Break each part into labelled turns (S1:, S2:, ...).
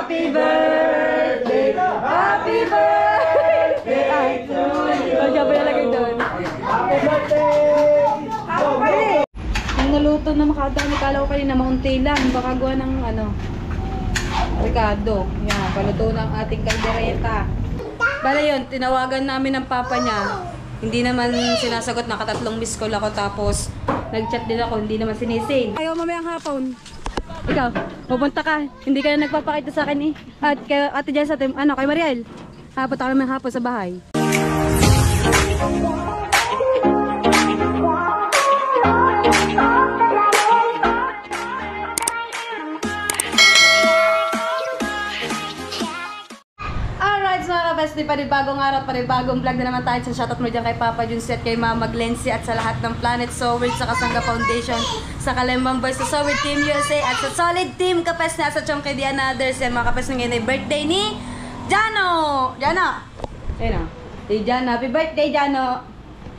S1: Happy birthday! Happy birthday to you! Ang sabi nalagay doon. Happy birthday! Yung naluto na makadami, kala ko kanina maunti lang. Baka gawa ng ano, Ricardo. Yan, paluto ng ating kaldereta. Bala yun, tinawagan namin ng papa niya. Hindi naman sinasagot, nakatatlong miss call ako. Tapos, nag-chat din ako, hindi naman sinisin. Ayaw mamayang hapon. Ikaw, pupunta ka. Hindi ka na nagpapakita sa akin eh. At kay Ate Jessa, ano, kay Mariel. Punta ka naman hapon sa bahay. Di panibagong araw, panibagong vlog na naman tayo. So shoutout mo dyan kay Papa Junsi at kay Mama Glency at sa lahat ng Planet Soward, sa Kasangga Foundation, sa Kalembang Boys, sa Soward Team USA at sa Solid Team Kapes na sa Chomkay Di Another's. Yan mga kapes na ngayon ay birthday ni Jano! Jano! Ayun o. Hey Jano, happy birthday Jano!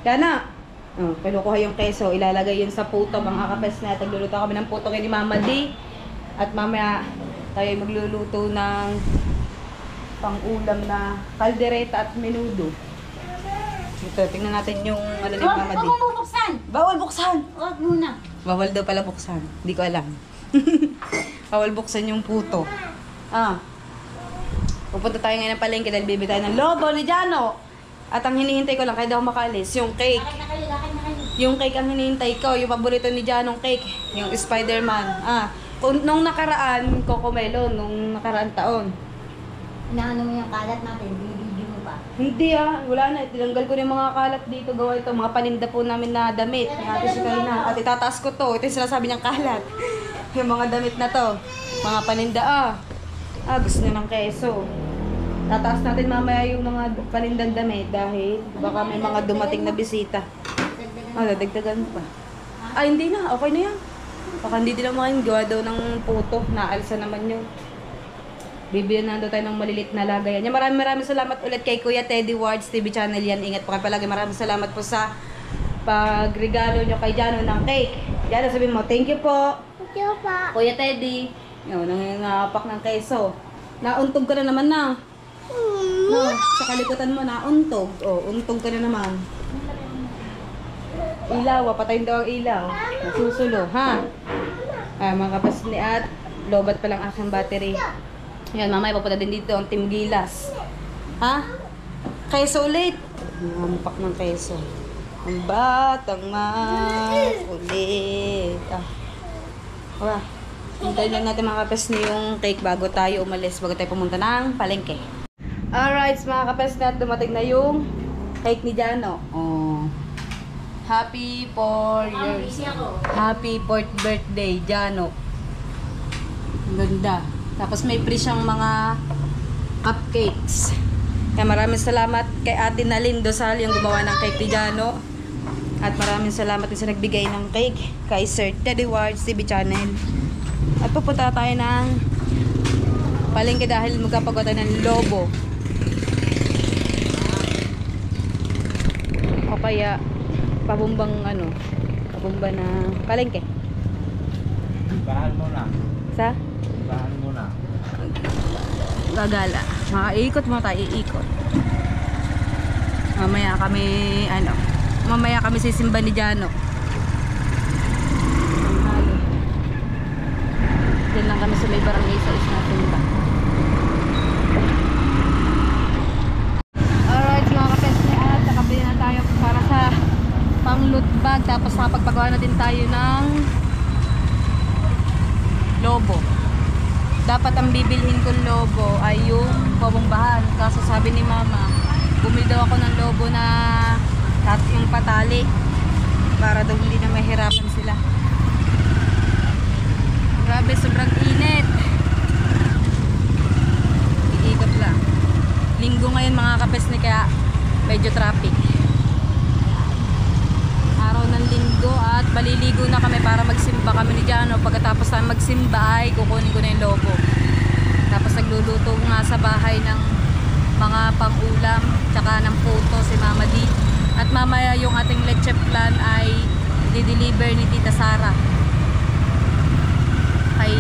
S1: Jano! Oh, kinukuha yung keso, ilalagay yun sa puto mga kapes na. Tagluluto kami ng puto kay ni Mama D. At mamaya tayo magluluto ng pang-ulam na kaldereta at menudo. Ito, tingnan natin yung ano ni Mama D.
S2: Huwag mo buksan!
S1: Bawal buksan!
S2: Huwag muna.
S1: Bawal daw pala buksan. Hindi ko alam. Bawal buksan yung puto. Pupunta tayo ngayon ng palengke dahil bibili tayo ng lobo ni Jano. At ang hinihintay ko lang, kaya daw makalis, yung cake.
S2: Lakad na kayo.
S1: Yung cake ang hinihintay ko, yung paborito ni Janong cake. Yung Spider-Man. Nung nakaraan, Cocomelon, nung nakaraan taon.
S2: Inaano mo yung kalat natin, bibidyo mo pa.
S1: Hindi wala na. Tinanggal ko na yung mga kalat dito. Gawa ito, mga paninda po namin na damit. Natin si Karina. At itataas ko to. Ito yung sinasabi niyang kalat. Yung mga damit na to. Mga paninda gusto niya ng keso. Tataas natin mamaya yung mga panindang damit dahil baka may mga dumating na bisita. Dadagdagan pa. Hindi na. Okay na yan. Baka hindi din naman gawa daw ng puto. Naalsa naman yun. Bibili na tayo ng malilit na lagayan. Maraming salamat ulit kay Kuya Teddy Wards TV channel yan. Ingat po kayo palagi. Maraming salamat po sa pagregalo nyo kay Jano ng cake. Jano, sabihin mo, thank you po.
S2: Thank you pa.
S1: Kuya Teddy. Yun, nangangapak ng keso. Nauntog ka na naman na. No, sa kalikutan mo, nauntog. Untog ka na naman. Ilaw, patayin daw ang ilaw. Nasusulo, ha? Mga kapas ni at lobat pa lang aking battery. Yan, mamaya papunta din dito ang Team Gilas. Keso ulit. Nampak ng keso. Ang batang makulit. Hintayin lang natin mga kapes na yung cake bago tayo umalis, bago tayo pumunta ng palengke. Alright, mga kapes na dumating na yung cake ni Jano. Happy 4 years. Happy 4th birthday, Jano. Ang ganda. Tapos may free siyang mga cupcakes. Kaya maraming salamat kay Ate Nalyn Dosal yung gumawa ng cake ni Jano. At maraming salamat din sa nagbigay ng cake kay Sir Teddy Wards TV channel. At pupunta tayo ng palengke dahil magkapagawa tayo ng lobo. O kaya pabumbang pabumba na palengke.
S3: Bahan mo na.
S1: Sa?
S3: Bahan mo na.
S1: Gagala. Iikot mo tayo, iikot. Mamaya kami sisimba ni Jano. Diyan lang kami sa may barangay sa natin ba. Alright mga kapesne at nakabili na tayo para sa pang loot bag. Tapos nakapagpagawa na din tayo ng lobo. Dapat ang bibilhin kong lobo ay yung pabumbahan. Kaso sabi ni Mama, bumili daw ako ng lobo na yung patali para daw hindi na mahirapan sila. Grabe, sobrang init. Iikot lang. Linggo ngayon mga kapesne kaya medyo traffic. Araw ng linggo at maliligo na kami para magsimba kami ni Jano. Pagkatapos tayo magsimba ay kukunin ko na yung lobo. Tapos nagluluto nga sa bahay ng mga pang-ulam tsaka ng puto si Mama D. At mamaya yung ating leche plan ay di-deliver ni Tita Sara. Kay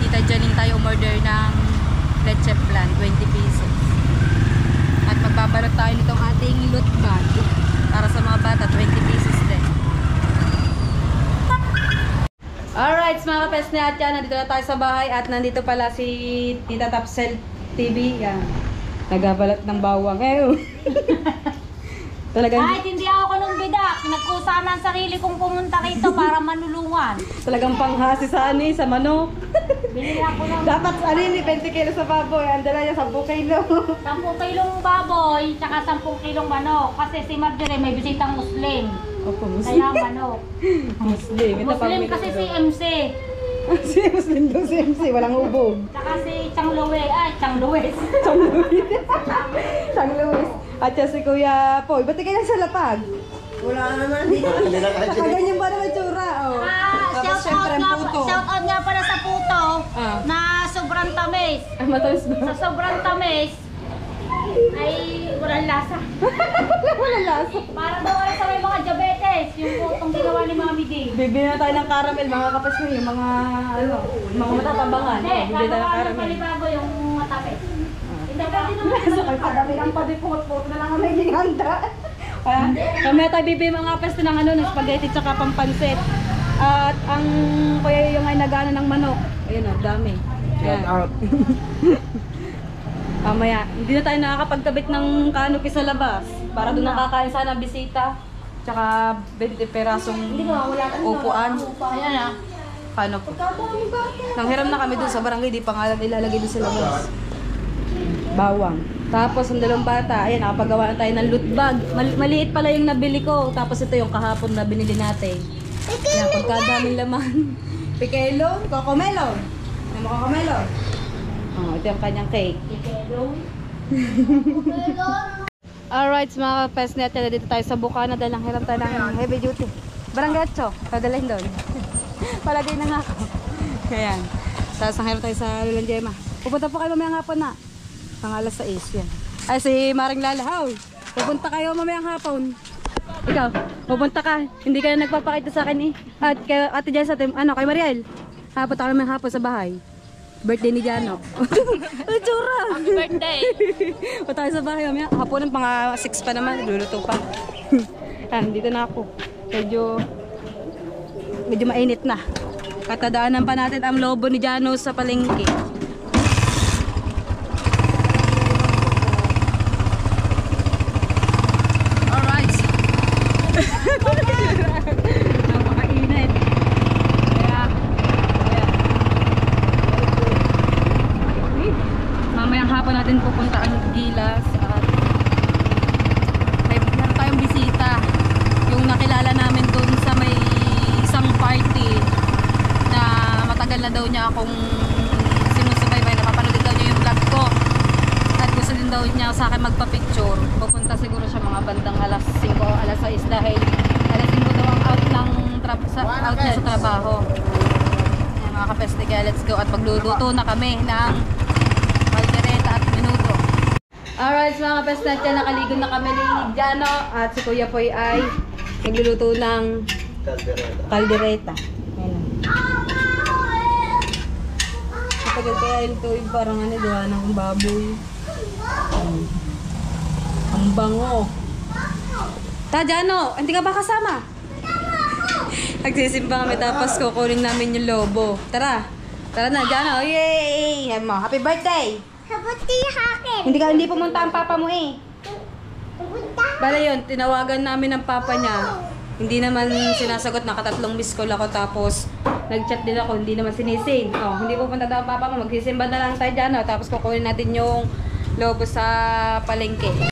S1: Tita Janine tayo umorder ng leche flan, 20 pesos. At magbabalot tayo nitong ating loot bag para sa mga bata, 20 pesos din. Alright, mga kapes ni Atya, nandito na tayo sa bahay at nandito pala si Tita Tapsel TV. Yan. Nagabalat ng bawang. Talagang,
S2: Kahit hindi ako nung bida, pinagkusahan ang sarili kong pumunta rito para manulungan.
S1: talagang panghasi sa ani, sa manok.
S2: Binili ako ng
S1: Dapat alini, 20 kilo sa baboy. Andala niya, 10 kilo.
S2: 10 kilong baboy, tsaka 10 kilong manok. Kasi si Marjorie may bisitang Muslim.
S1: Opo,
S2: Kaya manok.
S1: Muslim. Ito
S2: Muslim
S1: pang-
S2: kasi si MC.
S1: Si Muslim daw si MC, walang ubog.
S2: Tsaka si Chang Luwes. Ay, Chang Luwes.
S1: Sang Luis. Sang Luis. At siya si Kuya Poy. Ba't kayo sa lapag?
S4: Wala naman dito.
S1: Nakaganyan ba naman tsura? Oh. Tapos syempre ang puto.
S2: Shout out nga pala sa puto
S1: Ah.
S2: na sobrang tamis.
S1: Ay, matamis ba?
S2: Sa sobrang tamis ay walang lasa.
S1: Wala lasa.
S2: Para daw wala sa may mga diabetes, yung putong ginawa ni Mami D.
S1: Bibili na tayo ng caramel, mga kapes mo yung mga, ano, mga matatambangan.
S2: Hindi,
S1: Bibili tayo ng
S2: gagawa ng
S1: caramel.
S2: panibago yung matamis. Hindi pwede naman
S1: So, ay, padami ang padipot-pot na lang ang may handa. Mamaya tayo bibili mga kapes ng ano, ng spaghetti tsaka pampansit. At ang kuya yung ay nagana ng manok. Ayun o, dami.
S3: Shout out.
S1: Mamaya, hindi na tayo nakakapagkabit ng kanopi sa labas. Para doon nakakain sana bisita. Tsaka 20 perasong upuan.
S2: Ayan ah.
S1: Kanopi. Nanghiram na kami doon sa barangay, di pa nga ilalagay doon sa labas. Bawang. Tapos ang dalawang bata, ayan, nakapagawa na tayo ng loot bag. Maliit pala yung nabili ko. Tapos ito yung kahapon na binili natin. Kaya pagkadaming laman. Pikelo, kokomelo. Ano mo kokomelo? Oh, ito yung kanyang cake. Alright, mga kapesnet, dito tayo sa Bukana dahil nanghiram tayo ng heavy duty. Baranggacho, dadalhin doon. Palagay na nga ako. Ayan. Tapos nanghiram tayo sa Lulang Gemma. Pupunta po kayo mamayang hapon na. Pang alas 6 yan. Ay, si Maring Lalahaw. Pupunta kayo mamayang hapon. Ikaw, pupunta ka. Hindi ka na nagpapakita sa akin eh. At kay Ate Jess, ano, kay Mariel. Punta ka mamayang hapon sa bahay. Birthday ni Jano. Ay, tsura!
S2: Happy birthday!
S1: Punta tayo sa bahay mamaya. Haponan, pang 6 pa naman. Luluto pa. Yan, dito na ako. Medyo mainit na. Katadaanan pa natin ang lobo ni Jano sa palengke. Alright. Napakainit. Mamayang hapon natin pupunta ang Gilas at may meron tayong bisita. Yung nakilala namin doon sa may isang party na matagal na daw niya akong sinusubaybay. Napapanood daw niya yung vlog ko. At gusto din daw niya sa akin magpa-picture. Pupunta siguro siya mga bandang alas 5 o alas 6 dahil alas 5 daw ang out niya sa trabaho. Ayan, mga kapeste, kaya let's go at magluluto na kami ng kaldereta at minuto. Alright, mga kapeste, nakaligo na kami ni Jano at si Kuya Poy ay nagluluto ng kaldereta. Ayan. Matagal kaya ito yung parang ano, gawa ng baboy. Ang bango. Ta, Jano, hindi ka ba kasama? Nagsisimba kami tapos kukunin namin yung lobo. Tara. Tara na, Jano. Yay! Happy birthday!
S2: Habuti hakin!
S1: Hindi pumunta ang papa mo eh. Bala yun, tinawagan namin ng papa niya. Hindi naman sinasagot, nakatatlong miss call ako tapos nag-chat din ako, hindi naman sinisin. Oh, hindi pupunta daw ang papa mo, magsisimba na lang tayo dyan. Oh, tapos kukunin natin yung lobo sa palengke.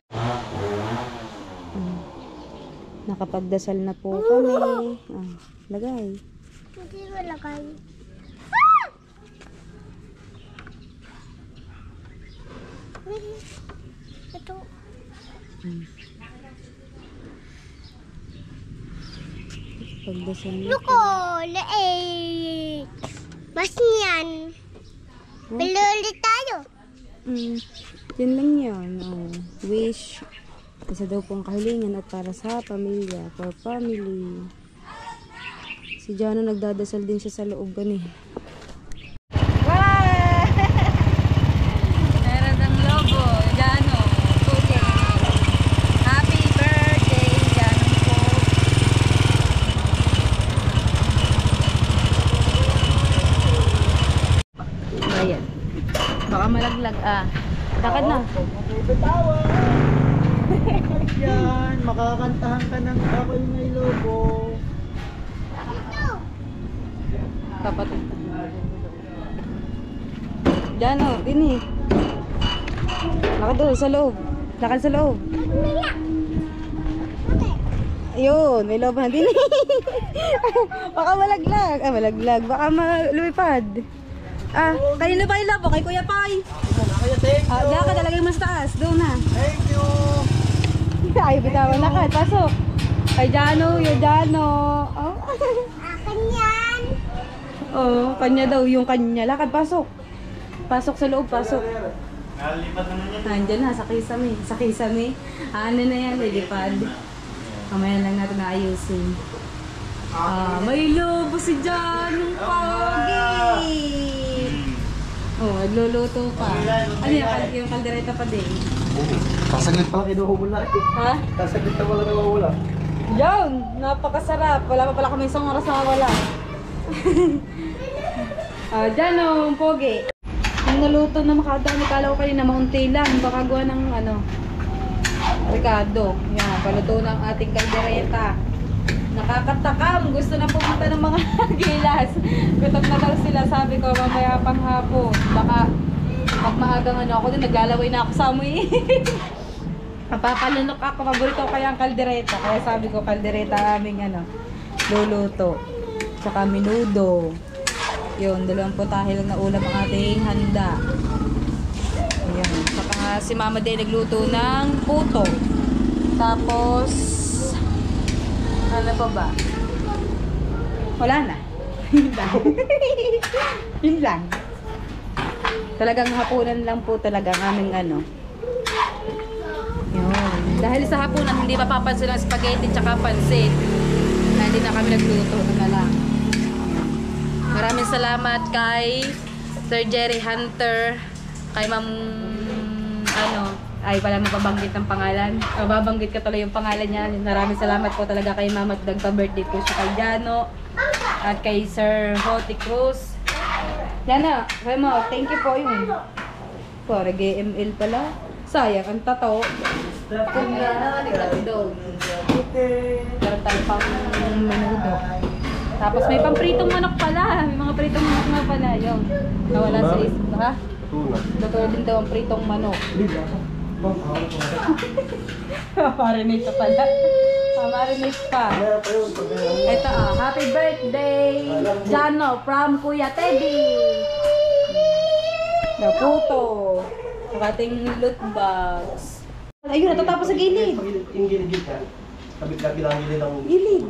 S1: Nakapagdasal na po kami. Ah, lagay.
S2: Hindi mo lagay. Ito.
S1: Pagdasal na.
S2: Luko, leeg. Mas yan. Pilulit tayo.
S1: Yun lang yun. Oh. Wish. Isa daw pong kahilingan at para sa pamilya. For family. Si Jano nagdadasal din siya sa loob ganun. Baka malaglag ah. Lakad na.
S3: Bitawan! Yan, makakantahan ka ng ako'y may lobo.
S1: Kapatid. Diyan o, dini. Lakad doon sa loob. Lakad sa loob. Ayun, may loob na din. Baka malaglag. Ah, malaglag. Baka lumipad. Ah, kanino pa yung labo? Kay Kuya Pai. Ah, diyan ka talaga yung mas taas. Doon na.
S3: Thank you!
S1: Ay, bitawan. Lakad, pasok. Ay, Jano, yung Jano. Oh.
S2: Kanyan!
S1: Oh, kanya daw, yung kanya. Lakad, pasok. Pasok sa loob, pasok.
S3: Nalipat naman yan.
S1: Nandiyan na, sa kisame. Sa kisame. Ano na yan, lilipad. Kamaya lang natin naayusin. Ah, may lobo si Jan, yung pogi. Oh, nagluluto pa. Ano yung kaldereta pa din?
S3: Kasaglit pala kinuhubol na.
S1: Ha?
S3: Kasaglit na pala nawawala.
S1: Yan, napakasarap. Wala pa pala kami isang oras na wala. Ah, Jan, yung pogi. Yung naluto na makadami, kala ko kanina maunti lang. Baka gawa ng ano, Ricardo. Yan, paluto ng ating kaldereta. Nakakatakam. Gusto na pumunta ng mga gilas. Gutom na daw sila. Sabi ko, mamaya pang hapon. Baka pag maagang ano ako din, naglalaway na ako sa amoy. Papalunok ako. Paborito ko kaya ang kaldereta. Kaya sabi ko, kaldereta aming ano, luluto. Tsaka minudo. Yun, 2 putahe lang na ulam ang ating handa. Ayan. Saka si Mama din nagluto ng puto. Tapos, ano pa ba? Wala na. Yun lang. Yun lang. Talagang hapunan lang po talagang aming ano. Yun. Dahil sa hapunan, hindi mapapansin ang spaghetti tsaka pansit. Na hindi na kami nagluto. Ito na lang. Maraming salamat kay Sir Jerry Hunter, kay Ma'am ano, ay pala mapabanggit ng pangalan. Mababanggit ka tuloy yung pangalan niya. Maraming salamat po talaga kay Ma'am at nagpa-birthday po siya kay Jano at kay Sir Hoti Cruz. Jana, kay mo, thank you po yun. Para GML pala. Sayang ang tato. Kung na, naglatidog. Meron tayo pang menudo. Tapos may pang-pritong manok pala. May mga pritong manok nga pala. Yung nawala sa isip. Ha? Luto din daw ang pritong manok. Marinate pa pala. Marinate pa. Ito happy birthday Jano from Kuya Teddy. Naputo. Ang ating loot box. Ayun, natatapos sa gilid.
S3: Yung gilid ka. Kabit-kabit ang gilid ng
S1: Gilid.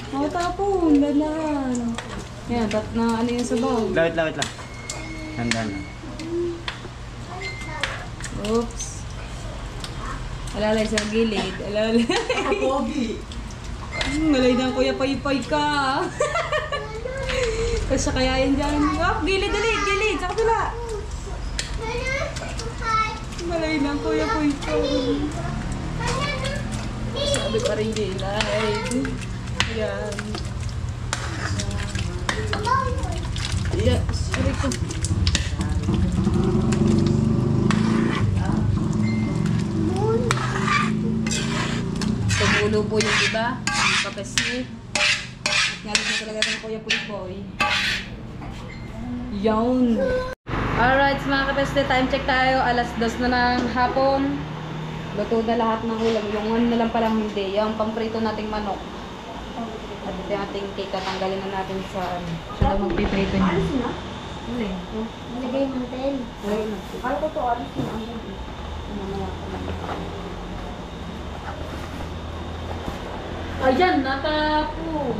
S1: Matapon, ganyan. Yan, na ano yung sabaw.
S3: Wait lang. Handa na.
S1: Oops. Alalay sa gilid. Alalay.
S3: Pogi!
S1: Malay na kuya paypay ka. Kasi siya kaya yan dyan. Oh, gilid, gilid. Sa kabila. Malay na kuya paypay. Sabi pa rin gilid. Yan. Yeah, sorry ko. Tumulo po yung iba. Kapasnip. Ngalit na talaga ng Kuya Pulpoy. Yun. Alright, mga kapasnip, time check tayo. 2:00 na ng hapon. Luto na lahat ng ulam. Yung ano na lang palang hindi. Yung pamprito nating manok. At ito yung ating cake. Tatanggalin na natin sa ano. Siya daw magpiprito niya. Alis na? Hindi.
S2: Nalagay ng hotel.
S1: Kala ko to alis na. Ayan, natapon.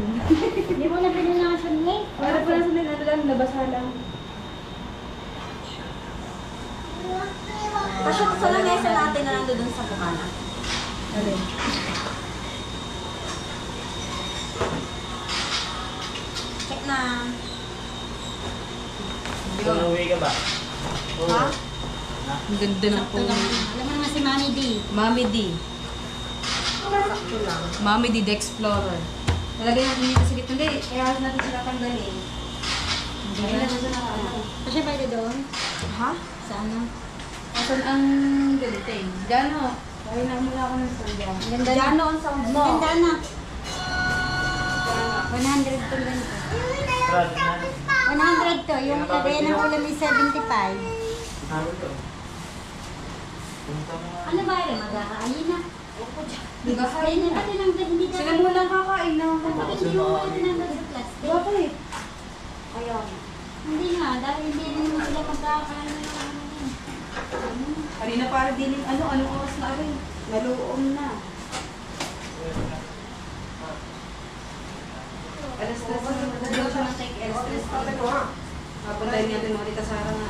S2: Hindi mo na pinanakasan niya.
S1: Para pala sa nila lang, nabasa lang.
S4: Kasi sa lamesa natin na nandun sa bukana.
S1: Alin?
S4: Check na.
S3: Uuwi ka ba?
S4: Ha?
S1: Ang ganda ng
S2: Sakto
S1: puno.
S2: lang. Alam mo naman si Mami D.
S1: Mami D.
S4: Sakto lang.
S1: Mami D the Explorer. Nalagay natin dito sa gitna. Hindi, kaya natin sila tanggalin. Hindi na siya nakakala.
S2: Kasi pwede doon.
S4: Ha?
S2: ano.
S1: Asan ang galutin? Jano, kaya na mula ako ng sandya.
S2: Ganda na.
S4: Jano ang sound mo.
S2: Ganda na. 100 to ganito. 100 to. Yung lagay ng ulam is 75. Ano ba rin? Mag-aayin na.
S1: Hindi ka
S2: Ayun na natin ang hindi ka.
S1: Sila muna kakain na.
S2: Bakit hindi mo natin ang sa plastic?
S1: Bakit?
S2: Ayaw. Hindi nga. Dahil hindi rin mo sila magkakain ng ano yun.
S1: Kanina para din anong oras na rin. Naluom na. Alas 3 na. Nagdaw siya ng take alas 3. Kapag dahil natin mga tita Sara nga.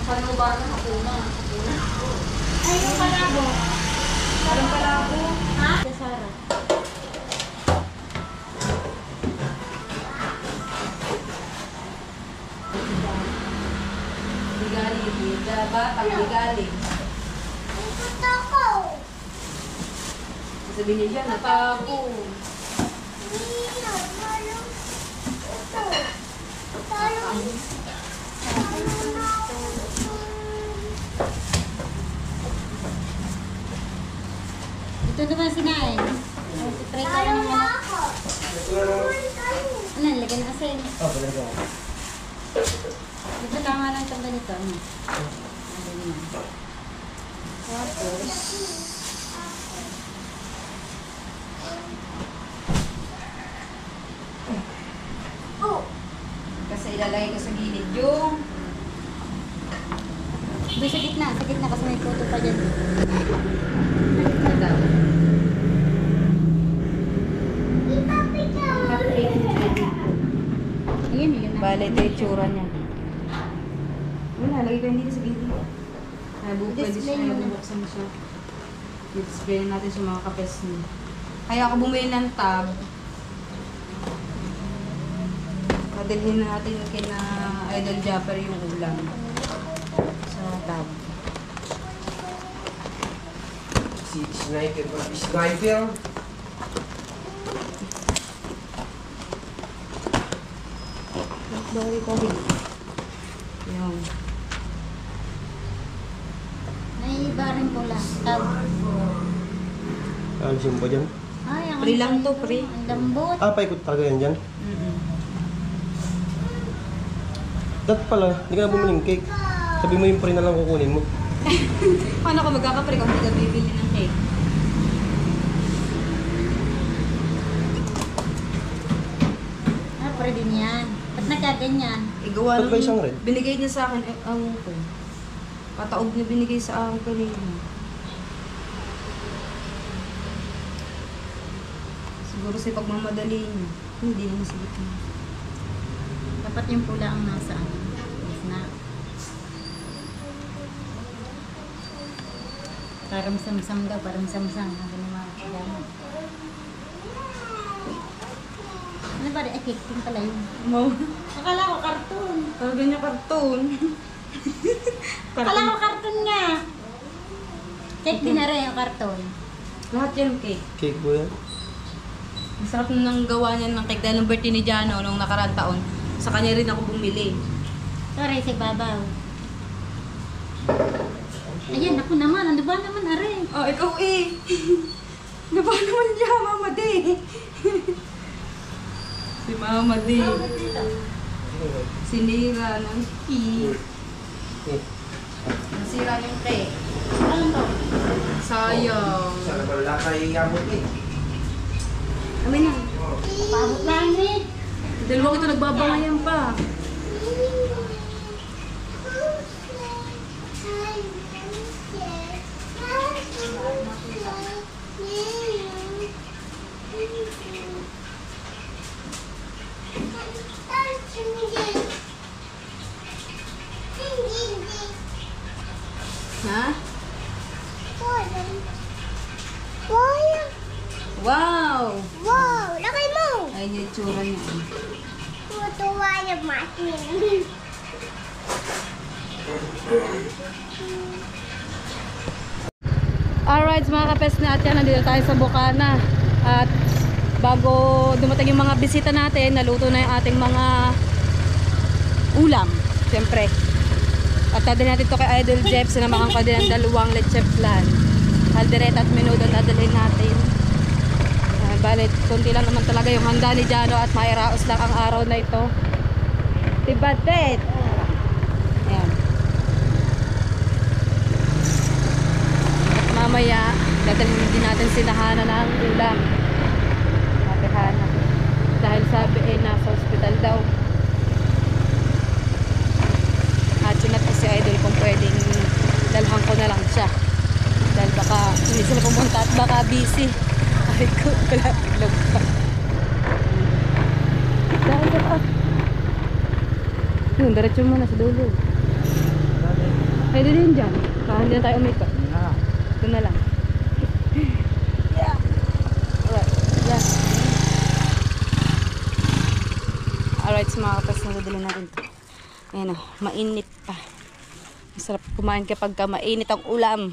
S1: Paano ba na? Ako na.
S2: Ay, yung palabo.
S1: Parang pala ako.
S2: Ha? Sa Sara.
S1: Bigali. Batang bigali. Sabihin niya siya, natako.
S2: Ito naman sinain. Spray ka lang naman. Ano, lagyan ng asin.
S3: Oh, talaga.
S2: Ito ka nga lang itong ganito. Ano? Ano yun?
S1: Tapos, kasi ilalagay ko sa gilid yung
S2: Doon sa gitna kasi may photo pa dyan.
S1: daw.
S2: Ayun, yun na.
S1: Bale, ito yung tsura niya. Wala, lagay ko yung dito sa gilid. Pwede
S2: Display
S1: siya,
S2: mo na.
S1: bubuksan siya. I-display natin sa mga kapes niya. Kaya ako bumili ng tab. Padalhin natin kina Idol Japper yung ulam. Sa tab.
S3: Si Sniper ba? Sniper?
S1: Bakit ko yung
S2: Naiiba rin po lang. Tab.
S3: Alisin ba dyan?
S2: Ay, ang
S1: Free lang to, free.
S2: Ang lambot.
S3: Ah, paikot talaga yan dyan. Dat pala, hindi ka na bumiling cake. Sabi mo yung pre na lang kukunin mo.
S1: Paano ka magkakapre kung hindi ka bibili ng cake?
S2: Ah, pwede din yan. Ba't nagkaganyan?
S1: Igawa
S3: Ba't ba isang red?
S1: Binigay niya sa akin, ang ko. Pataog niya binigay sa akin kanina. Siguro si pagmamadali niya. Hindi naman sa gitna.
S2: Dapat yung pula ang nasa ano. Gitna. Parang samsam daw, parang samsam. Ang ganun mga kagano. Ano ba rin? Ay, cake din pala yun.
S1: Mau.
S2: Akala ko karton.
S1: Parang ganyan karton.
S2: Akala ko karton nga. Cake din na rin yung karton.
S1: Lahat yan cake.
S3: Cake mo yan?
S1: Masarap nang gawa niya ng cake dahil ng birthday ni Jano nung nakaraan taon. Sa kanya rin ako bumili.
S2: Sorry, si Babaw. Ayan, ako naman. Ano ba naman, are?
S1: Oh, ikaw eh. Ano ba naman niya, Mama D? Si Mama D. Sinira ng cake. Nasira yung cake.
S2: Ano to?
S1: Sayang.
S3: Sana pala kay Yamot eh.
S1: Amin na.
S2: Pabot lang eh.
S1: Dalawang ito nagbabangayan pa. Ha? Wow!
S5: Wow, laki mo!
S1: Ayun yung itsura niya.
S5: Tutuwa yung matin.
S1: Alright, mga kapes na at yan, nandito tayo sa Bukana. At bago dumating yung mga bisita natin, naluto na yung ating mga ulam. Siyempre. At dadalhin natin to kay Idol Jeff. Sinamahan ko din ang dalawang leche flan. Caldereta at menudo ang dadalhin natin. Balit, kundi lang naman talaga yung handa ni Jano at mairaos lang ang araw na ito. Diba, Ted? Ayan. At mamaya, dadalhin din natin si Hana ng ulam. Sabi Hana. Dahil sabi nasa hospital daw. At sinat ko si Idol kung pwedeng dalhan ko na lang siya. Dahil baka hindi sila pumunta at baka busy. Ay ko, wala tiglang pa. Dahil ka. Yun, diretso mo na sa dulo. Pwede din dyan. Baka hindi na tayo umikot. Ito na lang. Yeah. Alright. Yeah. Alright, mga kapas na dadali natin ito. Ayan o, mainit pa. Masarap kumain kapag ka mainit ang ulam.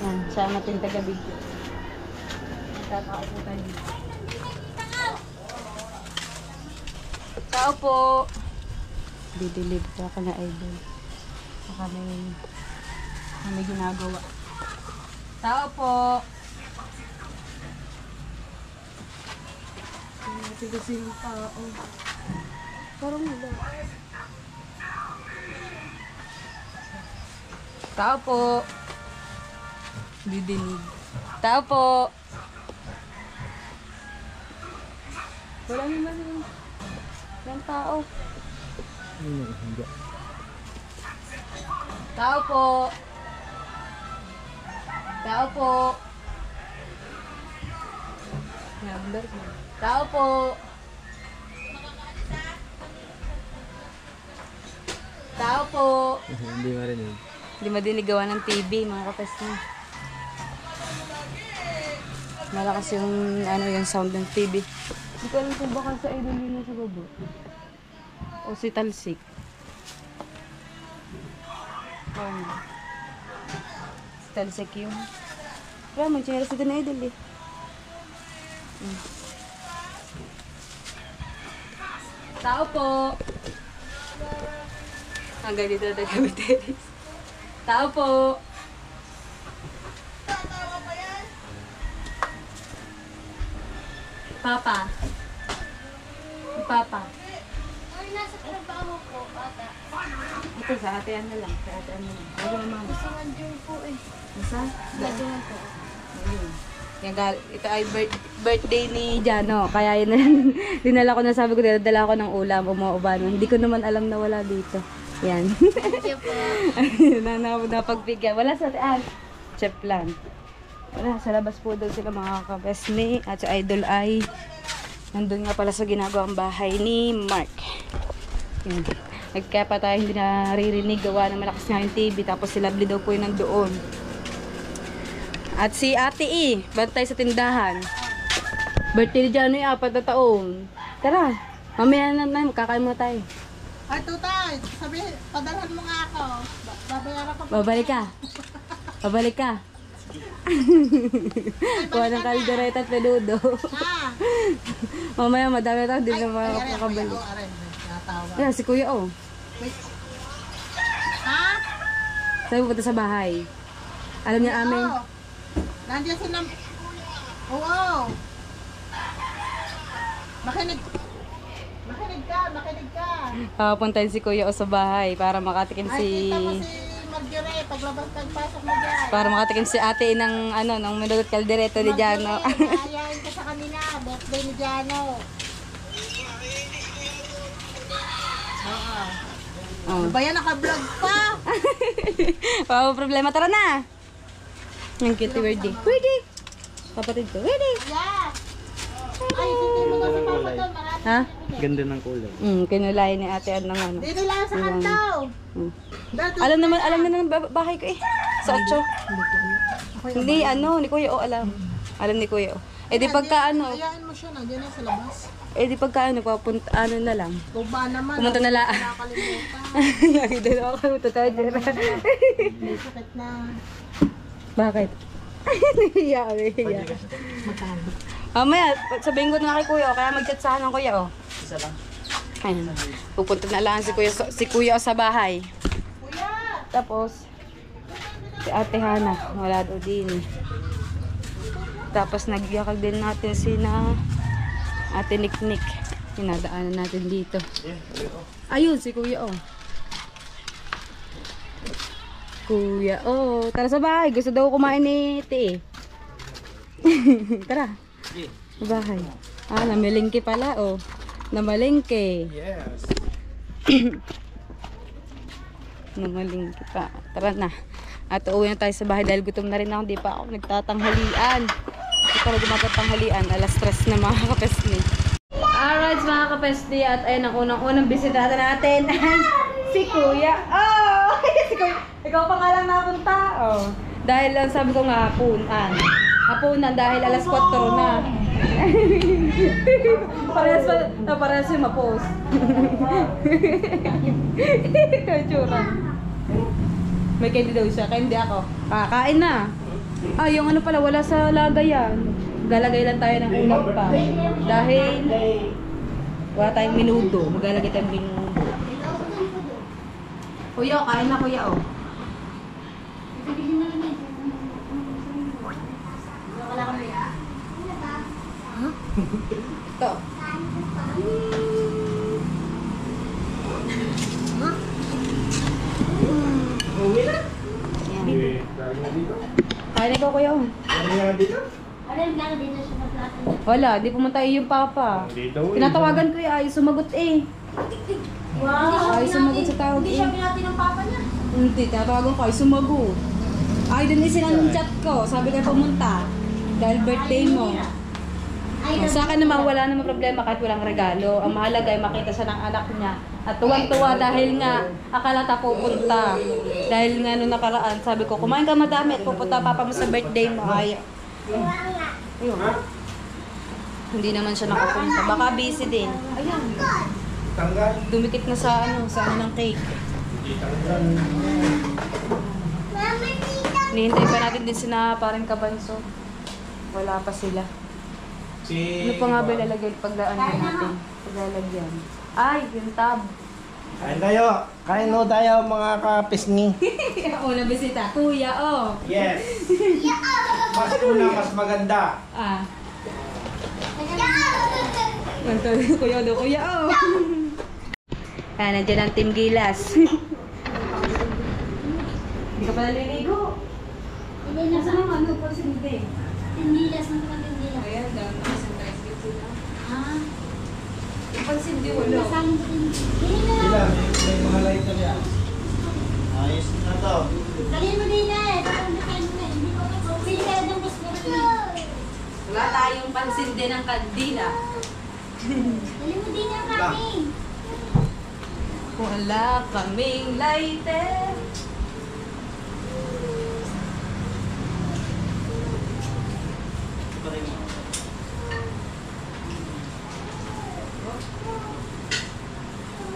S1: Yan, siya natin taga-video. Tatakapo tayo. Tao po. Didilib pa ka na Idol. Saka may ginagawa. Tao po. Ito kasi yung tao. Parang wala. Tao po. Didinig. Tao po. Wala naman yung tao. Tao po. Tao po. Tao po. Tao po.
S3: Hindi marinig.
S1: Hindi madinig gawa ng TV, mga kapes niya. Malakas yung, yung sound ng TV. Hindi ko alam kung baka sa Idol yun sa baba. O si Talsik. Si Talsik yun. Wala, mag-chinelas ito na Idol eh. Tao po! Hanggang dito na tayo teres. Tao po! Papa. Papa.
S5: Ay, nasa trabaho ko, bata.
S1: Ito sa atean na lang. Sa atean na lang. Ano naman?
S5: Sa Manjur po eh.
S1: Masa?
S5: Gagawin po.
S1: Ayun. Ito ay birthday ni Jano. Kaya yun na dinala ko na, sabi ko, dinala ko ng ulam. Umuubano. Hindi ko naman alam na wala dito. Yan.
S5: Thank you po.
S1: Napagbigyan. Wala sa atean. Chef plan. Wala, sa labas po daw sila mga kabesme. At sa Idol ay nandun nga pala sa ginagawang bahay ni Mark. Yun. Kaya pa tayo hindi naririnig, gawa na malakas nga yung TV. Tapos si Lovely daw po yung nandoon. At si Ate E, bantay sa tindahan. Birthday ni Jano yung 4 na taon. Tara, mamaya na naman, kakain muna tayo.
S4: Ay, tutay, sabi, padalhan mo nga ako. Babayaran ko.
S1: Babalik ka. Babalik ka. Kuha ng kaldereta at peludo.
S4: Ha?
S1: Mamaya madami tayo, hindi na makakabalik. Yan, si Kuya O.
S4: Ha?
S1: Sabi punta sa bahay. Alam niya amin.
S4: Oo. Nandiyan sila. Oo. Makinig. Makinig ka.
S1: Papuntahin si Kuya O sa bahay para makatikim
S4: Ay,
S1: si...
S4: kita mo si Marjorie, paglabas pagpasok mo dyan.
S1: Para makatikim si ate ng ng menudo at kaldereta ni Jano.
S4: Ayayin ka sa kanila, birthday ni Jano. Oo.
S1: Oh.
S4: Ano ba yan, naka-vlog pa?
S1: Wow, problema. Tara na! Ang cute Werdy. Werdy! Kapatid ko. Werdy!
S4: Yeah. Ay, sige mo daw sa papa doon, marami.
S1: Ha?
S3: Ganda ng kulay.
S1: Kinulay ni ate Ann ng ano.
S4: Dito lang sa kantaw. Dito.
S1: Alam na ng bahay ko eh. Sa 8. Hindi, ni Kuya O alam. Alam ni Kuya O. Eh di pagka
S4: Ayayin mo siya, nandiyan na sa labas.
S1: eh di pagka papunta, na lang.
S4: Kung ba naman,
S1: Pumunta na lang.
S4: nakakalimutan.
S1: Nakita na ako, totoo dyan.
S4: May sakit na.
S1: Bakit? Nahiya. Mamaya, sabihin ko na kay Kuya O, kaya mag-chat sa akin ng Kuya O.
S3: Isa lang.
S1: Ayun. Pupunta na lang si Kuya O sa bahay.
S4: Kuya!
S1: Tapos, si Ate Hana, wala daw din. Tapos, nagyakag din natin sina Ate Niknik. Pinadaanan natin dito. Ayun, si Kuya, oh. Kuya, oh. Tara sa bahay. Gusto daw kumain ni Ate, eh. Tara. Sa bahay. Ah, namalengke pala, oh. Namalengke.
S3: Yes.
S1: Namalengke pa. Tara na. At uuwi na tayo sa bahay dahil gutom na rin ako. Di pa ako nagtatanghalian. Di pa ako gumatanghalian. Alas 3 na mga kapesni. Alright mga kapesni. At ayun ang unang bisita natin. Ay, si Kuya. Oh! Si Kuya. Ikaw pa nga lang napunta. Oh. Dahil lang sabi ko nga hapunan. Hapunan dahil alas 4 na. parehas yung ma-post. Kachura. May candy daw siya, kaya hindi ako. Kain na. Ah, yung ano pala, wala sa lagayan. Galagay lang tayo ng ulam pa. Dahil wala tayong minudo. Maglalagay tayong minudo. Kuya, kain na kuya, oh. Ito.
S3: Uwi na.
S1: Kain na ikaw kuya, oh.
S3: Ano nga dito?
S1: Wala, di pumunta yung papa.
S3: Dito.
S1: Tinatawagan ko yung ayos sumagot eh.
S2: Wow!
S1: Ayos sumagot sa tawag
S2: Hindi
S1: eh.
S2: siya pinati ng papa niya.
S1: Hindi, tinatawagan ko ayos sumagot. Ay, dun din silang chat ko. Sabi ko pumunta. Dahil birthday mo. Sa akin naman, wala namang problema kahit walang regalo. Ang mahalaga ay makita siya ng anak niya. At tuwang-tuwa dahil nga akala ta pupunta. Dahil nga nung nakaraan, sabi ko, kumain ka madami at pupunta papa mo sa birthday mo. Ay, ayun. Hindi naman siya nakapunta. Baka busy din. Ayan.
S3: Tanggal.
S1: Dumikit na sa ano ng cake. Nihintay pa natin din sina parang kabanso. Wala pa sila. Ano pa nga ba ilalagay pagdaan natin? Paglalagyan. Ay, yung tab.
S3: Kain tayo. Kain no tayo mga kapisngi.
S1: Una bisita. Kuya, oh.
S3: Yes. Mas una, mas maganda.
S1: Ah. Kuya do, kuya, oh. Ah, nandiyan ang Team Gilas. Hindi ka pala liligo.
S5: Hindi na
S1: Saan ang ano po sindi?
S5: Tindilas ng mga tindilas.
S1: Ayan, dami na sa tricycle sila.
S5: Ah,
S1: Pansindi wala.
S5: kasama ko din. Hindi na
S3: Sila,
S5: lang.
S3: may mga lighter yan. Ayos na to.
S5: Dali mo din na eh. Parang nakain mo na. Hindi ko na. Pili ka ng gusto mo na.
S1: Wala tayong pansindi ng kandila.
S5: Dali mo din na kami.
S1: Wala kaming lighter.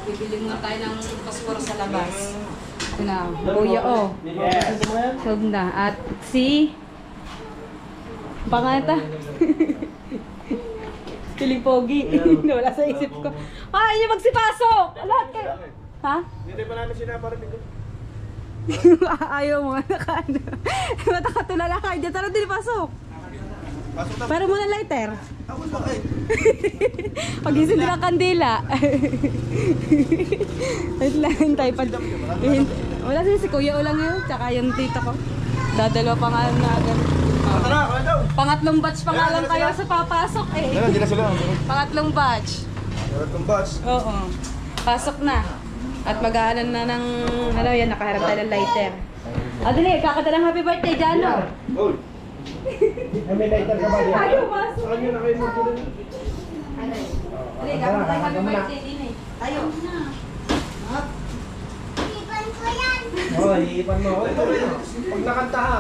S1: Bibili muna tayo ng paspor sa labas. Ito na, kuya, oh.
S3: Yes.
S1: Sob na. At si... Pangata. Piling pogi. Wala sa isip ko. Ay, yung magsipasok! Lahat kayo. Ha?
S3: Hindi pa namin sila para dito.
S1: Ayaw mo. Nakaano. Matakatulala kayo dyan. Tara din pasok.
S3: Pasok na.
S1: Pero muna lighter.
S3: Tapos ba kayo?
S1: Pag-isip nila kandila. Wait lang, tayo pa. Wala si Kuya Ulang yun. Tsaka yung tita ko. Dadalo pa nga na agad.
S3: Tara, kaya daw.
S1: Pangatlong batch pa nga lang kayo sa papasok eh.
S3: Hindi na sila.
S1: Pangatlong batch.
S3: Itong bus.
S1: Oo. Pasok na. At mag-aanan na ng, ano yan, nakaharap tayo ng lighter. Adali, kakata ng happy birthday, Jano.
S3: Gold. May lighter ka ba diyan?
S1: Ayaw, pasok.
S3: Saan yun na kayo magtuloy?
S1: Adali, kakata tayo happy birthday din eh. Tayo.
S5: Ipan ko yan.
S3: Oo, iipan mo. Pag nakanta ha.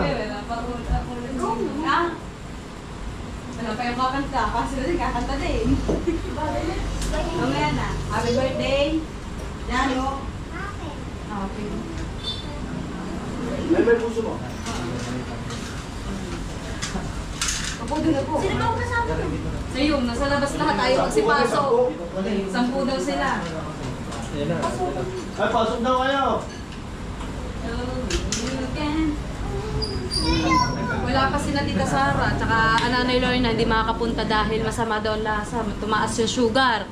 S1: Wala pa yung kakanta, kasi rin kakanta din. Mamaya na. Happy birthday. Jano. Okay.
S3: May puso mo.
S1: Ako doon ako.
S5: Sino ba ang kasama mo?
S1: Sa iyo, nasa labas lahat tayo magsipasok. 10 daw sila.
S3: Ay, pasok daw kayo.
S1: Wala pa si na Tita Sara, tsaka Nanay Lorna hindi makakapunta dahil masama daw ang lasa. Tumaas yung sugar.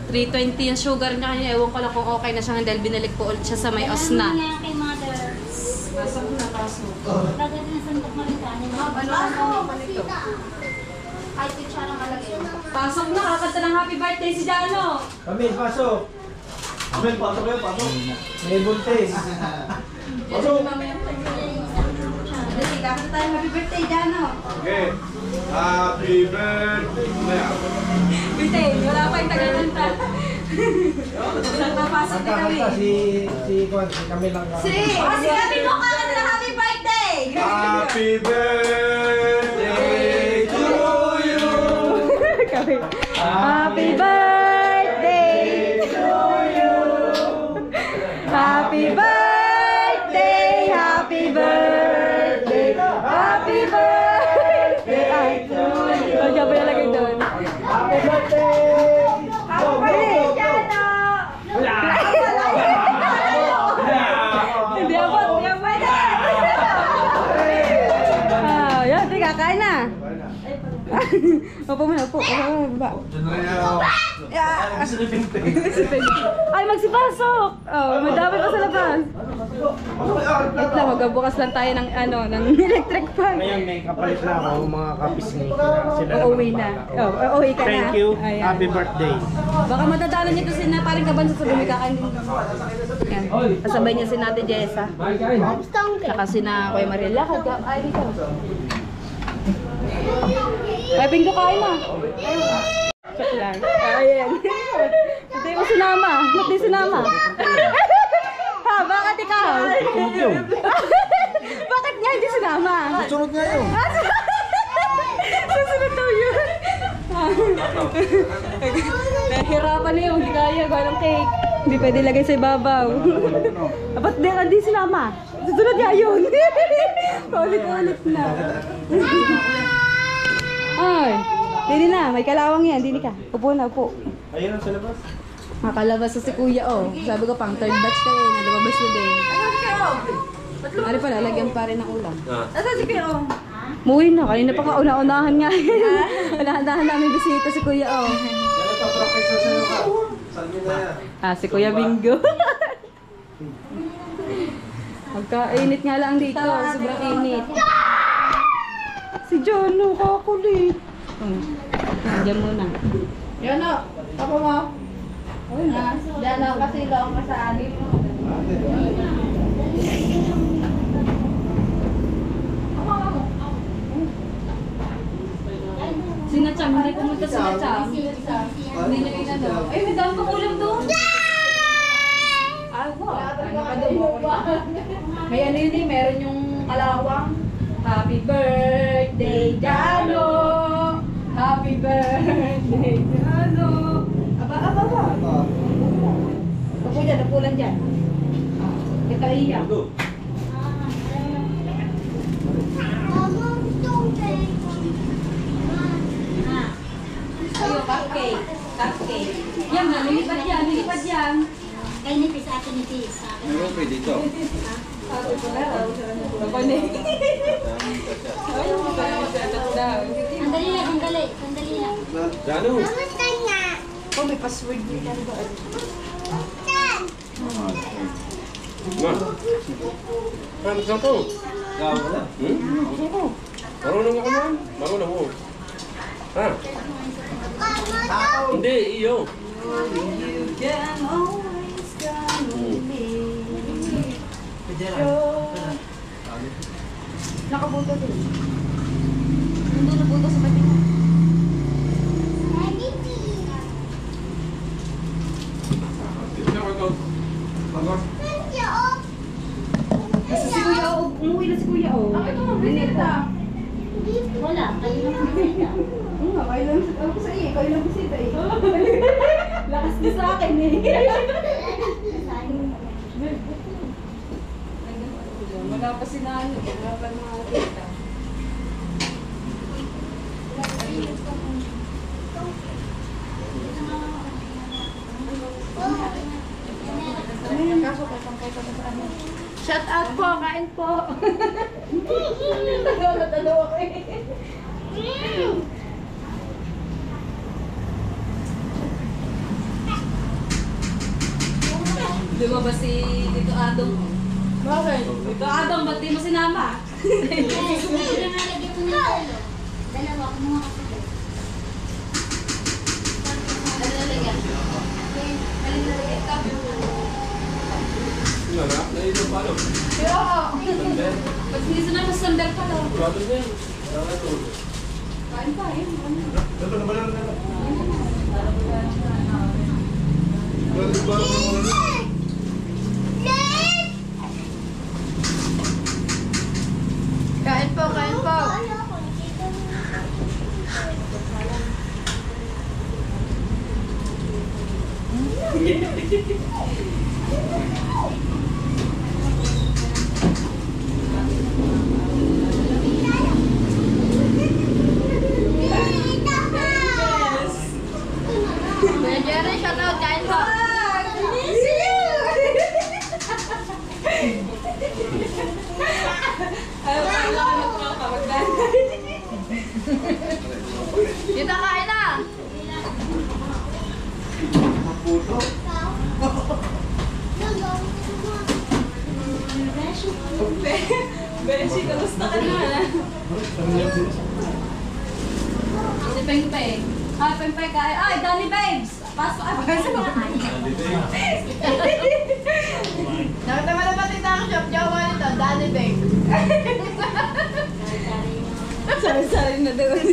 S1: 320 yung sugar niya kanya. Ewan ko lang kung okay na siya dahil binalik po ulit siya sa may Osna.
S5: Ano nga kay mother?
S1: Pasok na, pasok.
S5: Lagay din sa suntok Maritani.
S1: Ano pa nito?
S5: Ay, siya lang malagay.
S1: Pasok na, kakanta ng happy birthday si Jano.
S3: Kamil, pasok! Kamil, pasok kayo, pasok! May buntis! Pasok!
S1: Dali, kakanta tayo happy birthday, Jano.
S3: Okay. Happy birthday!
S1: Birthday, wala pa yung tagakanta. Papasok din kami.
S3: Si Kamil lang
S1: Si Kamil mo kakanta ng happy birthday.
S3: Happy birthday to you!
S1: Happy birthday to you. Happy birthday, happy birthday, happy birthday to you. Huwag ka pa nalagay doon.
S3: Happy birthday!
S1: Happy birthday, Jano! Hindi abot, hindi abot. Yan, tika, kain na. Opo muna, opo. Baba. Ay, magsipasok! Oh, madami pa sa labas. Wait lang, magbukas lang tayo ng ng electric fan.
S3: Ngayon may kapalit na ako, mga kapisngi. Sila
S1: Uuwi na. Oh, uuwi ka na.
S3: Thank you.
S1: Ayan.
S3: Happy birthday.
S1: Baka matadalan niyo to si na paring kaban sa sabi kakain din. Yan. Kasabay niya si Nate Jessa. Saka si na Kuya Mariela. Ay, dito. Ay, Pingdo, kain na. Check lang. Ayan. Hindi mo sinama. Ba't di sinama? Ha, bakit ikaw? Bakit nga hindi sinama?
S3: Sunod nga yun.
S1: Susunod daw yun. Nahihirapan na yun. Hindi kaya. Gawa ng cake. Hindi pwede lagay sa ibabaw. Ba't di sinama? Susunod nga yun. Ulit-ulit na. Ay, dini na. May kalawang yan. Dini ka. Upo na, upo.
S3: Ayun ang sa labas.
S1: Makalabas sa si Kuya, oh. Sabi ko pang third batch kayo. Nalabas na din. Ari pala, lagyan pa rin ng ulam.
S4: Asa si Kuya?
S1: Muwi na. Kanina pa ka una-unahan nga. Unahan namin bisita si Kuya, oh. Si Kuya Bingo. Magkainit nga lang dito. Sobrang init. Si Jono, kakulit. Diyan muna.
S4: Jano, papa mo. Jano, kasi long ka sa anin.
S1: Sina Chang, hindi pumunta sila Chang. Hindi nyo inano. Ay, may dami pang ulam doon. Ay, wow. Ano ka doon? May ano yun eh, meron yung kalawang. Happy birthday, Jano! Happy birthday, Jano! Aba. Upo dyan, upulan dyan. Kita iyak. Ayo, cupcake. Cupcake. Yan na, lilipad yan.
S5: Kay nipis, akin nipis.
S6: Meron pa dito.
S5: Sandali na.
S6: Jano.
S1: Oh, may password din yan ba?
S6: Ma. Ano sa ko? Wala. Marunong ako man. Marunong ako. Ha? Hindi, iyo.
S1: You can always come with me. Nakabuto din. Hindi nabuto sa pati mo. Kasi si Kuya, umuwi na si Kuya, oh.
S4: Ito mo, bisita.
S5: Wala, kayo lang bisita.
S4: Oo nga, kayo lang ako sa iyo. Kayo lang bisita eh.
S1: Lakas niya sa akin eh. Wala pa si Nano, wala pa mga tita.
S4: Shout out po, kain po. Talo ako eh.
S1: Lumabas si Tito Adong.
S4: Bakit?
S1: Tito Adong, ba't di mo sinama?
S5: Pinalagyan ko ng dalawa. Dalawa, kumuha ka pa.
S1: Ano lalagyan? Ano lalagyan ka?
S6: Wala na, nainom pa lang. Sandal.
S1: Ba't hindi sinama sa sandal pa daw?
S6: Grabe na yun.
S1: Kain pa eh.
S3: Dato na ba lang na? Dato ba lang na?
S4: Kain po, kain po. Kuya Jerry, shout out, kain po. Dito, kain na.
S1: Beshi, kamusta ka na? Si Pengpeng. Ah, Pengpeng kain. Ay, Danny Babes! Pasok. Ah, pasok.
S4: Nakita mo na ba tita ang shop jowa nito? Danny Bake.
S1: Sari-sari na doon.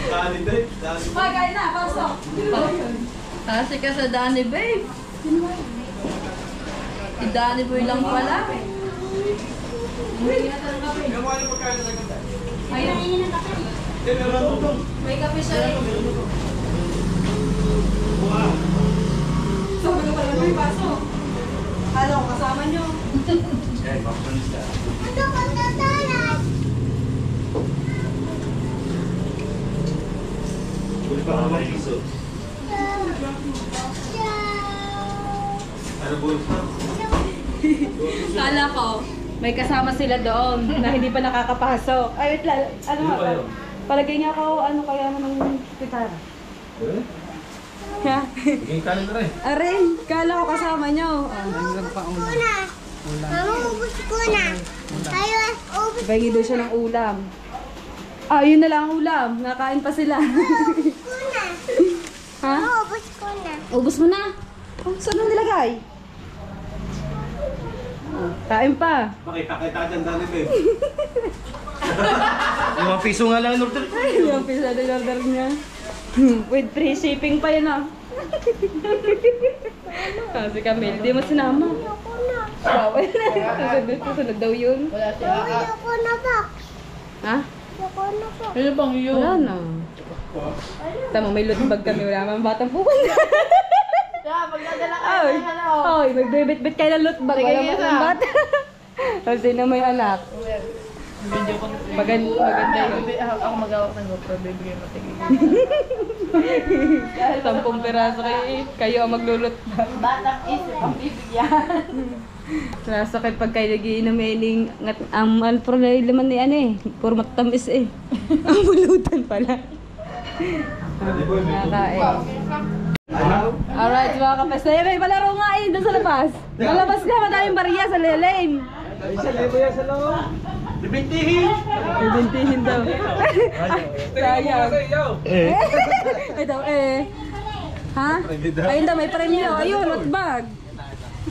S3: Dali, dali. Dali.
S1: Ay, kain na. Pasok.
S4: Kasi ka sa Danny Bake. Si Danny Boy lang pala.
S3: Yung mga pagkain sa ganda.
S1: Ayun. May kape siya rin.
S3: Wow.
S1: Sabi ko pala may pasok. Kala ko kasama nyo.
S3: Eh, papunista. Uli pa naman piso. Ano bulos na?
S1: Kala ko, may kasama sila doon na hindi pa nakakapasok. Ay, wait lang. Ano
S3: Sino
S1: nga
S3: ba
S1: ba?
S3: yun?
S1: Palagay niya ako, ano kaya naman ng gitara.
S3: Eh?
S1: Ha?
S3: Bigay kanin na rin.
S1: Aray, kala ko kasama nyo.
S5: Mama, ubus ko na. Ayos, ubus
S1: Pahingi doon siya ng ulam. Ah, yun na lang ang ulam. Nakain pa sila.
S5: ko na.
S1: Ha?
S5: Ubus ko na.
S1: Ubus mo na. Oh, saan mo nilagay? Oh, kain pa.
S3: Makita-kita dyan, Dali, babe. 5 piso nga lang in order ko.
S1: Yung pizza na order niya. With free shipping pa yun ah. Kasi Camille, di mo sinama.
S5: Ayoko na.
S1: Susunod daw yun.
S4: Wala siya.
S5: Ayoko na box.
S1: Ha?
S5: Ayoko na box.
S4: Ano bang yun?
S1: Wala na. Tama, may loot bag kami. Wala mang batang pupunta.
S4: Siya, magdadala kayo
S1: Ay,
S4: ng ano.
S1: ay, magbibit-bit kayo ng loot bag.
S4: Sige,
S1: Wala
S4: isa.
S1: mang bata. Kasi na may anak.
S4: Video ko na.
S1: Maganda yun.
S4: Ako mag-awak ng GoPro, bibigay mo tigil.
S1: 10 piraso kayo ang maglulot.
S4: Batang isip ang bibigyan.
S1: Nasakit pag kayo nagiinom eh, ang alpro na laman ni ano eh, puro matamis eh. Ang bulutan pala. Nakain. Alright, mga kapasaya, may palaro nga eh, doon sa labas. Malabas na, madaming bariya sa lelane.
S3: Ay, sa libo yan sa loob. Bibintihin!
S1: Bibintihin daw. Sayang.
S3: Eh.
S1: Ito eh. Ha? Ayun daw, may premyo. Ayun, what bag?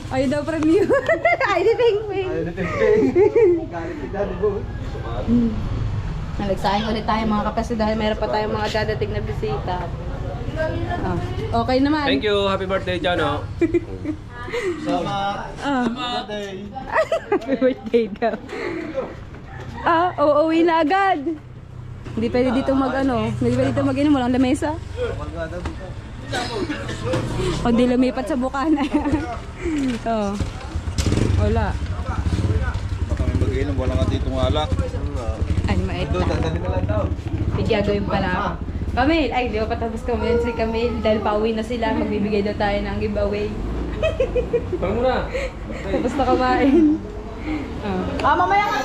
S1: Ayun daw premyo. Ay, di ping-ping. Nagsahin ulit tayo mga kapatid dahil mayroon pa tayong mga dadating na bisita. Ah, okay naman.
S6: Thank you. Happy birthday, Jano.
S3: Salamat.
S1: Ah,
S3: Birthday.
S1: happy birthday daw. Ah, uuwi na agad. Hindi pwede dito hindi pwede dito mag-inom, walang lamesa. O di lumipat sa bukana. Oh. Wala.
S3: Baka may mag-inom, wala nga ditong alak.
S1: Ay, mait
S3: Doon,
S1: na.
S3: dadali na lang daw.
S1: Gagawin pala ako. Camille, ay di ba patapos kami si Camille dahil pauwi na sila, magbibigay daw tayo ng giveaway.
S6: Parang muna.
S1: Tapos na kumain.
S4: Mamaya ka.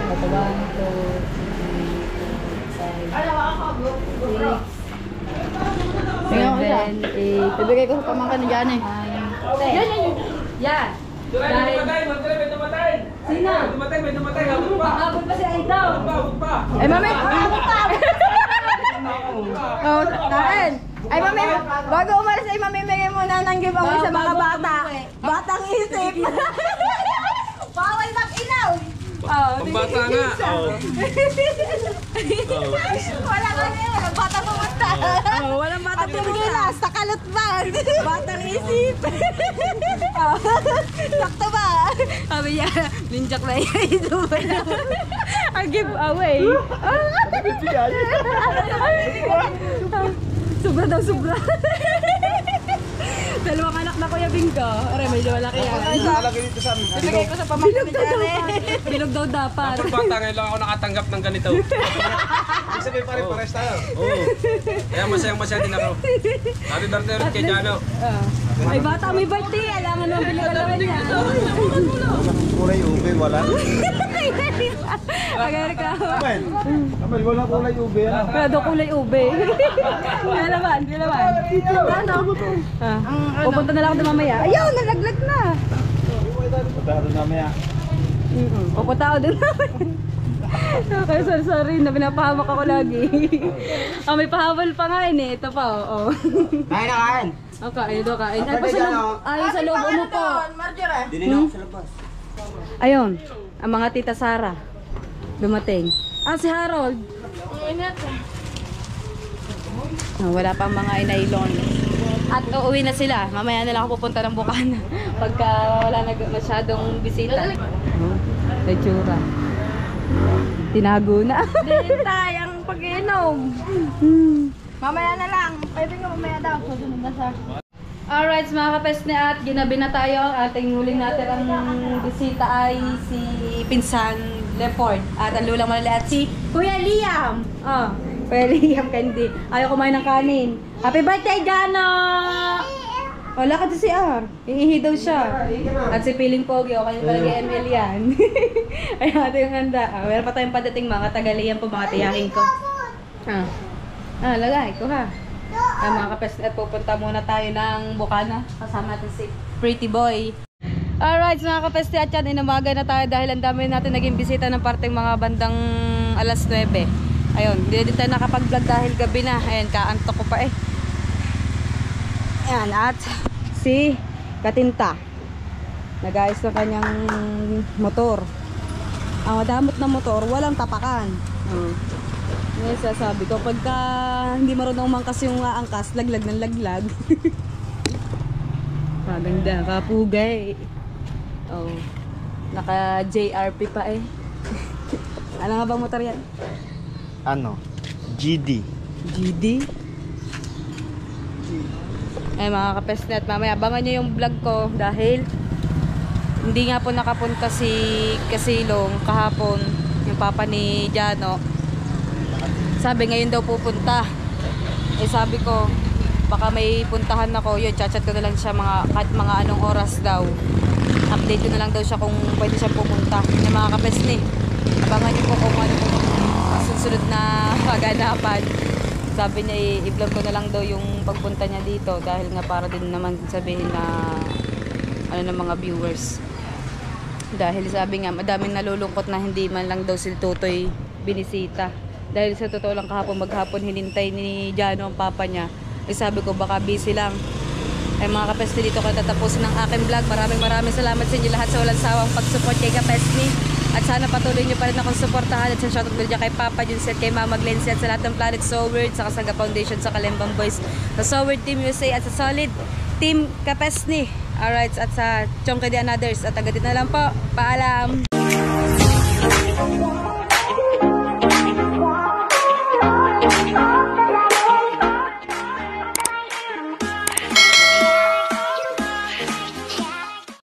S1: Katawan ko.
S4: Tingnan ko siya.
S1: 7, 8.
S4: Bibigay ko sa pamangkin ni Jane.
S1: Yan.
S6: May tumatay.
S1: Sino?
S6: May tumatay. Habot pa.
S1: Habol pa si Aidaw.
S6: Habot pa.
S4: Ay, mami! Oh, kain! Ay, mami! Bago umalis, ay mami, bigay muna ng giveaway sa mga bata. Batang isip! Bawal mag-inaw!
S6: Pambata nga.
S4: Wala ka niya, walang batang pumunta.
S1: Walang bata
S4: At yung gilas, sa kalutban. Batang isip. Sakto ba?
S1: Sabi niya, ninjak na ito ba na? Ang giveaway. Sobra daw, sobra. Dalawang anak na Kuya Bingko. Aray, medyo malaki yan.
S3: Nakalagay dito sa amin.
S4: Bibigay ko sa pamangkin ni Jane.
S1: Bilog daw dapat.
S6: Kapag bata ngayon lang ako nakatanggap ng ganito.
S3: Ibig sabihin pare-pares tayo.
S6: Oo. Kaya masayang-masaya din ako. Happy birthday ulit kay Jano.
S1: Ay, bata, may birthday. Alangan naman pinagalaman niya.
S3: Kulay ube, wala.
S1: Agar ka.
S3: Amen. Amen, wala kulay ube.
S1: Wala daw kulay ube. Kaya naman, kaya naman. Ano? Pupunta na lang ako mamaya. Ayaw, nalaglag na.
S3: Pagkaro namaya.
S1: Pupunta ako din namin. Okay, sorry na pinapahamak ako lagi. May pahabol pa nga yun eh. Ito pa, oo.
S3: Kain na kain.
S1: Kain doon, kain. Ay, pa sa loob. Ayun sa loob, umupo.
S4: Marjorie.
S3: Dinin ako sa labas.
S1: Ayun, ang mga tita Sara. Dumating. Si Harold. Wala pang mga inailon. At uuwi na sila. Mamaya na lang ako pupunta ng Bukana. Pagka wala na masyadong bisita. Lechura. Tinago na.
S4: Dintay ang pag-inom. Mamaya na lang. Pwede nga mamaya daw. Susunod na siya.
S1: Alright, mga kapesne, at ginabi na tayo. Ang ating huling natin ang bisita ay si Pinsan Lefort. At ang lulang malali at si Kuya Liam. Kuya Liam Candy. Ayaw kumain ng kanin. Happy birthday, Jano! Wala ka si R. Iihi daw siya. At si Piling Pogi, o kanya talaga ML yan. Ayun, ito yung handa. Meron pa tayong padating mga tagalian po, mga tiyakin ko. Lagay ko ha. Mga kapesne, at pupunta muna tayo ng Bukana. Kasama natin si Pretty Boy. Alright, mga kapesne, at yan, inamaga na tayo dahil ang dami natin naging bisita ng parteng mga bandang alas 9. Ayun, hindi din tayo nakapag-vlog dahil gabi na. Ayun, kaantok ko pa eh. Ayan, at si Katinta. Nag-ayos ng kanyang motor. Ang madamot na motor, walang tapakan. Ngayon sasabi ko, pagka hindi marunong mangkas yung angkas, laglag ng laglag. Maganda, kapugay. Naka JRP pa eh. Ano nga bang motor yan?
S3: Ano? GD.
S1: GD? Ay mga kapesnet, mamaya abangan nyo yung vlog ko dahil hindi nga po nakapunta si Kasilong kahapon, yung papa ni Jano. Sabi ngayon daw pupunta. Sabi ko baka may puntahan ako, yun chat ko na lang siya kahit mga anong oras daw. Update ko na lang daw siya kung pwede siya pumunta. Yung mga kapesne, abangan nyo po kung ano po susunod na kaganapan. Sabi niya i-vlog ko na lang daw yung pagpunta niya dito dahil nga para din naman sabihin na ano ng mga viewers. Dahil sabi nga madaming nalulungkot na hindi man lang daw si Tutoy binisita. Dahil sa totoo lang kahapon maghapon hinintay ni Jano ang papa niya. Sabi ko baka busy lang. Mga kapesni, dito ko tatapusin ang aking vlog. Maraming salamat sa inyo lahat sa walang sawang pag-support kay Kapesni. At sana patuloy nyo pa rin akong supportahan. At sa shoutout ko dyan kay Papa Junset, kay Mama Glency, at sa lahat ng Planet Soward, sa Kasaga Foundation, sa Kalembang Boys, sa Soward Team USA, at sa Solid Team Kapesni. Alright, at sa Chongke Di Anothers. At agad na lang po. Paalam!